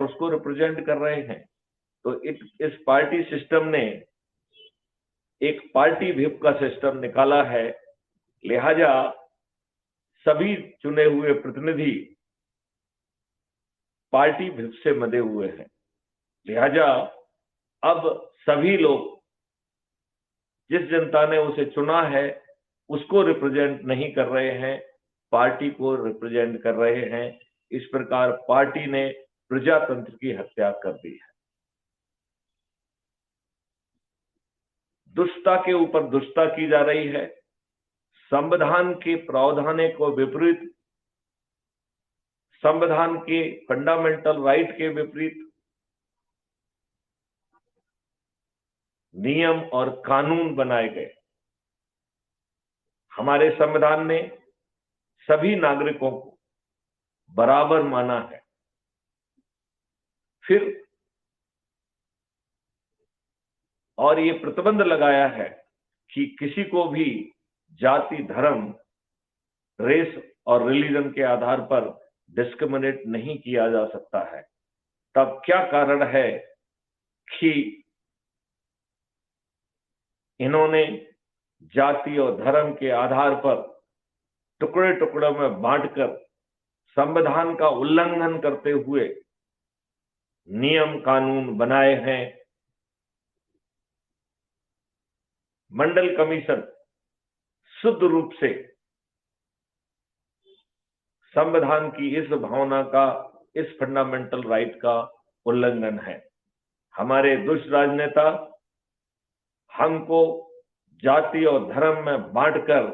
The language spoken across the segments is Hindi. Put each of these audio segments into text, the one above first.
उसको रिप्रेजेंट कर रहे हैं। तो इस पार्टी सिस्टम ने एक पार्टी व्हिप का सिस्टम निकाला है, लिहाजा सभी चुने हुए प्रतिनिधि पार्टी व्हिप से बंधे हुए हैं। लिहाजा अब सभी लोग, जिस जनता ने उसे चुना है, उसको रिप्रेजेंट नहीं कर रहे हैं, पार्टी को रिप्रेजेंट कर रहे हैं। इस प्रकार पार्टी ने प्रजातंत्र की हत्या कर दी है। दुष्टता के ऊपर दुष्टता की जा रही है। संविधान के प्रावधानों को विपरीत, संविधान के फंडामेंटल राइट के विपरीत नियम और कानून बनाए गए। हमारे संविधान ने सभी नागरिकों को बराबर माना है। फिर और ये प्रतिबंध लगाया है कि किसी को भी जाति, धर्म, रेस और रिलीजन के आधार पर डिस्क्रिमिनेट नहीं किया जा सकता है। तब क्या कारण है कि इन्होंने जाति और धर्म के आधार पर टुकड़े टुकड़ों में बांटकर संविधान का उल्लंघन करते हुए नियम कानून बनाए हैं। मंडल कमीशन शुद्ध रूप से संविधान की इस भावना का, इस फंडामेंटल राइट का उल्लंघन है। हमारे दुष्ट राजनेता हमको जाति और धर्म में बांटकर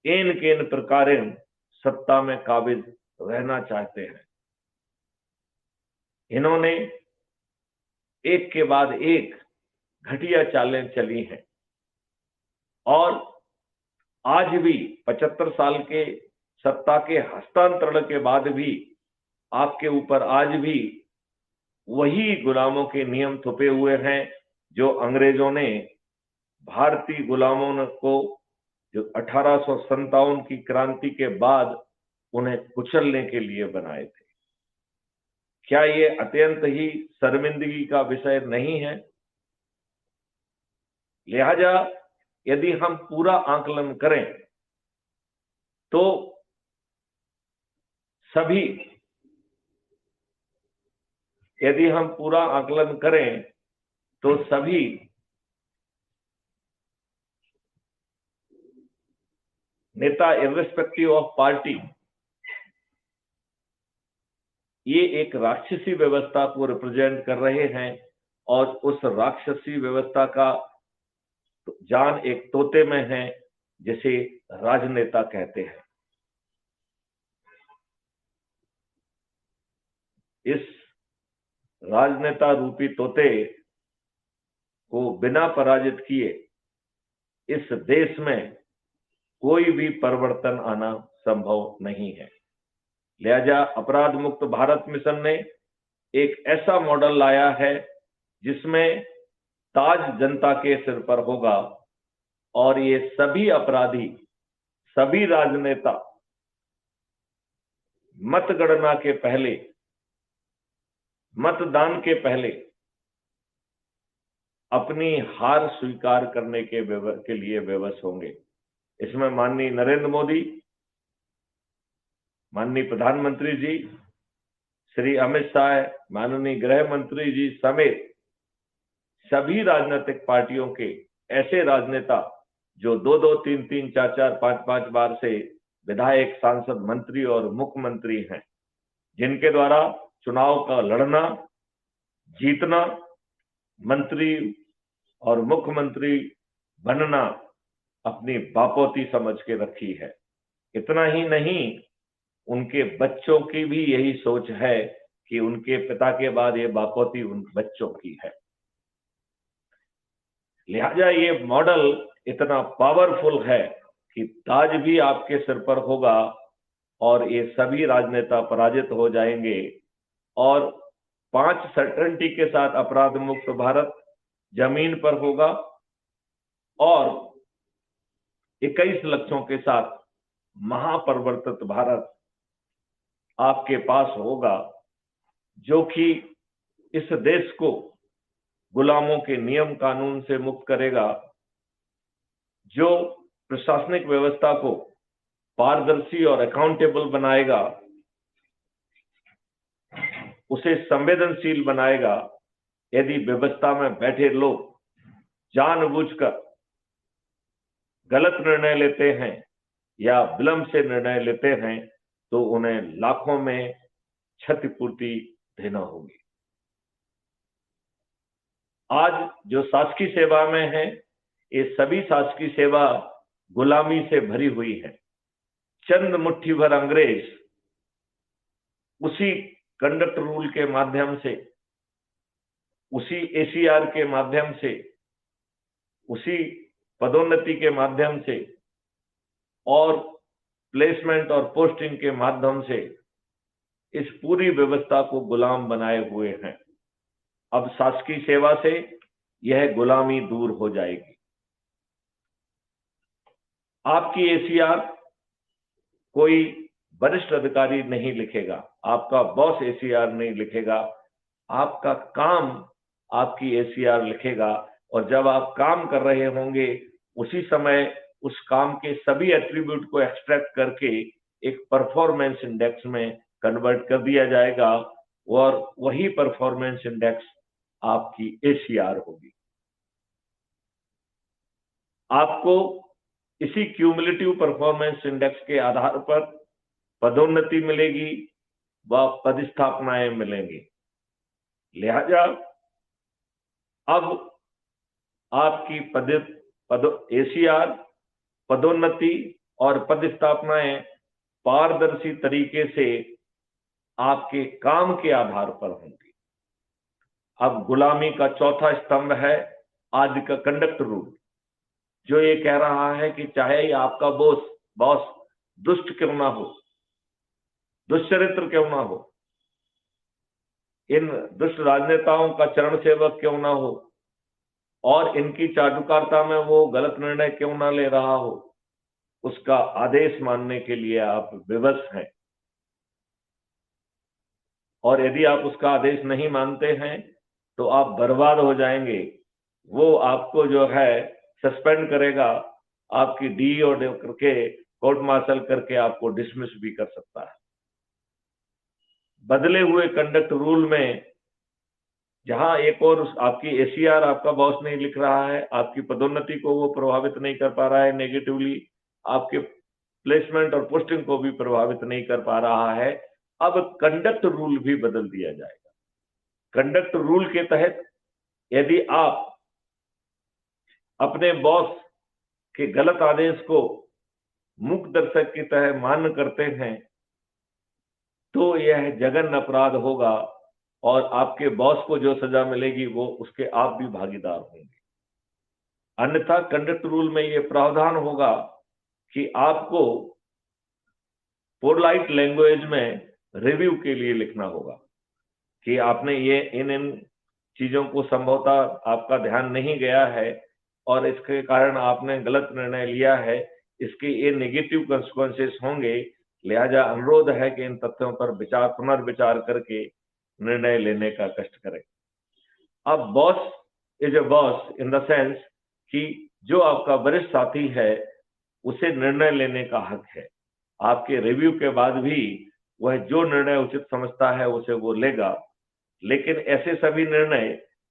इन केन प्रकार सत्ता में काबिज रहना चाहते हैं। इन्होंने एक के बाद एक घटिया चालें चली हैं और आज भी 75 साल के सत्ता के हस्तांतरण के बाद भी आपके ऊपर आज भी वही गुलामों के नियम थोपे हुए हैं जो अंग्रेजों ने भारतीय गुलामों को, जो 1857 की क्रांति के बाद उन्हें कुचलने के लिए बनाए थे। क्या ये अत्यंत ही शर्मिंदगी का विषय नहीं है? लिहाजा यदि हम पूरा आकलन करें तो सभी, यदि हम पूरा आकलन करें तो सभी नेता इर्रिस्पेक्टिव ऑफ पार्टी ये एक राक्षसी व्यवस्था को रिप्रेजेंट कर रहे हैं और उस राक्षसी व्यवस्था का जान एक तोते में है जिसे राजनेता कहते हैं। इस राजनेता रूपी तोते को बिना पराजित किए इस देश में कोई भी परिवर्तन आना संभव नहीं है। लिहाजा अपराध मुक्त भारत मिशन ने एक ऐसा मॉडल लाया है जिसमें ताज जनता के सिर पर होगा और ये सभी अपराधी, सभी राजनेता मतगणना के पहले, मतदान के पहले अपनी हार स्वीकार करने के लिए विवश होंगे। इसमें माननीय नरेंद्र मोदी, माननीय प्रधानमंत्री जी, श्री अमित शाह, माननीय गृह मंत्री जी समेत सभी राजनीतिक पार्टियों के ऐसे राजनेता जो 2-2, 3-3, 4-4, 5-5 बार से विधायक, सांसद, मंत्री और मुख्यमंत्री हैं, जिनके द्वारा चुनाव का लड़ना, जीतना, मंत्री और मुख्यमंत्री बनना अपनी बापोती समझ के रखी है। इतना ही नहीं, उनके बच्चों की भी यही सोच है कि उनके पिता के बाद ये बापोती उन बच्चों की है। लिहाजा ये मॉडल इतना पावरफुल है कि ताज भी आपके सिर पर होगा और ये सभी राजनेता पराजित हो जाएंगे और 5 सर्टेनिटी के साथ अपराध मुक्त भारत जमीन पर होगा और 21 लक्ष्यों के साथ महापरिवर्तित भारत आपके पास होगा, जो कि इस देश को गुलामों के नियम कानून से मुक्त करेगा, जो प्रशासनिक व्यवस्था को पारदर्शी और अकाउंटेबल बनाएगा, उसे संवेदनशील बनाएगा। यदि व्यवस्था में बैठे लोग जानबूझकर गलत निर्णय लेते हैं या विलंब से निर्णय लेते हैं, तो उन्हें लाखों में क्षतिपूर्ति देना होगी। आज जो शासकीय सेवा में है, ये सभी शासकीय सेवा गुलामी से भरी हुई है। चंद मुट्ठी भर अंग्रेज उसी कंडक्ट रूल के माध्यम से, उसी एसीआर के माध्यम से, उसी पदोन्नति के माध्यम से और प्लेसमेंट और पोस्टिंग के माध्यम से इस पूरी व्यवस्था को गुलाम बनाए हुए हैं। अब शासकीय सेवा से यह गुलामी दूर हो जाएगी। आपकी एसीआर कोई वरिष्ठ अधिकारी नहीं लिखेगा, आपका बॉस एसीआर नहीं लिखेगा, आपका काम आपकी एसीआर लिखेगा। और जब आप काम कर रहे होंगे, उसी समय उस काम के सभी एट्रीब्यूट को एक्सट्रैक्ट करके एक परफॉर्मेंस इंडेक्स में कन्वर्ट कर दिया जाएगा और वही परफॉर्मेंस इंडेक्स आपकी एसीआर होगी। आपको इसी क्यूमुलेटिव परफॉर्मेंस इंडेक्स के आधार पर पदोन्नति मिलेगी व पदस्थापनाएं मिलेंगी। लिहाजा अब आपकी एसीआर, पदोन्नति और पदस्थापनाएं पारदर्शी तरीके से आपके काम के आधार पर होंगी। अब गुलामी का चौथा स्तंभ है आज का कंडक्ट रूल, जो ये कह रहा है कि चाहे आपका बॉस दुष्ट क्यों ना हो, दुष्चरित्र क्यों ना हो, इन दुष्ट राजनेताओं का चरण सेवक क्यों ना हो और इनकी चाटुकारिता में वो गलत निर्णय क्यों ना ले रहा हो, उसका आदेश मानने के लिए आप विवश हैं। और यदि आप उसका आदेश नहीं मानते हैं तो आप बर्बाद हो जाएंगे। वो आपको जो है सस्पेंड करेगा, आपकी डीओ करके कोर्ट मार्शल करके आपको डिसमिस भी कर सकता है। बदले हुए कंडक्ट रूल में जहां एक और आपकी एसीआर आपका बॉस नहीं लिख रहा है, आपकी पदोन्नति को वो प्रभावित नहीं कर पा रहा है नेगेटिवली, आपके प्लेसमेंट और पोस्टिंग को भी प्रभावित नहीं कर पा रहा है, अब कंडक्ट रूल भी बदल दिया जाएगा। कंडक्ट रूल के तहत यदि आप अपने बॉस के गलत आदेश को मूक दर्शक की तरह मान्य करते हैं, तो यह जघन्य अपराध होगा और आपके बॉस को जो सजा मिलेगी वो उसके आप भी भागीदार होंगे। अन्यथा कंडक्ट रूल में यह प्रावधान होगा कि आपको पोलाइट लैंग्वेज में रिव्यू के लिए लिखना होगा कि आपने ये इन चीजों को संभवतः आपका ध्यान नहीं गया है और इसके कारण आपने गलत निर्णय लिया है, इसके ये नेगेटिव कंसिक्वेंसेस होंगे। लिहाजा अनुरोध है कि इन तथ्यों पर पुनर्विचार करके निर्णय लेने का कष्ट करें। अब boss is a boss in the sense कि जो आपका वरिष्ठ साथी है उसे निर्णय लेने का हक है। आपके रिव्यू के बाद भी वह जो निर्णय उचित समझता है उसे वो लेगा, लेकिन ऐसे सभी निर्णय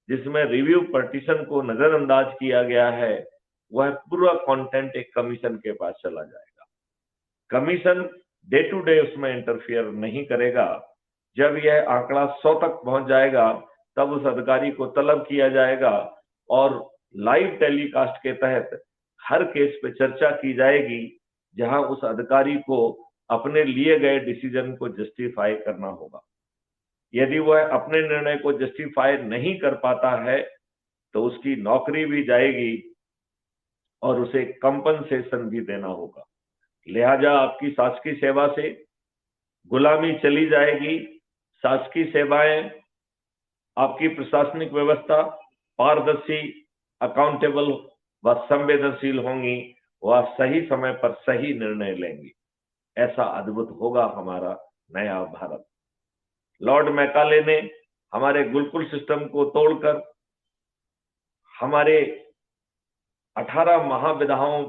जिसमें रिव्यू पटिशन को नजरअंदाज किया गया है, वह पूरा कंटेंट एक कमीशन के पास चला जाएगा। कमीशन डे टू डे उसमें इंटरफियर नहीं करेगा। जब यह आंकड़ा 100 तक पहुंच जाएगा तब उस अधिकारी को तलब किया जाएगा और लाइव टेलीकास्ट के तहत हर केस पे चर्चा की जाएगी, जहां उस अधिकारी को अपने लिए गए डिसीजन को जस्टिफाई करना होगा। यदि वह अपने निर्णय को जस्टिफाई नहीं कर पाता है तो उसकी नौकरी भी जाएगी और उसे कंपनसेशन भी देना होगा। लिहाजा आपकी शासकीय सेवा से गुलामी चली जाएगी। शासकीय सेवाएं, आपकी प्रशासनिक व्यवस्था पारदर्शी, अकाउंटेबल व संवेदनशील होंगी, वह सही समय पर सही निर्णय लेंगी। ऐसा अद्भुत होगा हमारा नया भारत। लॉर्ड मैकाले ने हमारे गुरुकुल सिस्टम को तोड़कर हमारे 18 महाविधाओं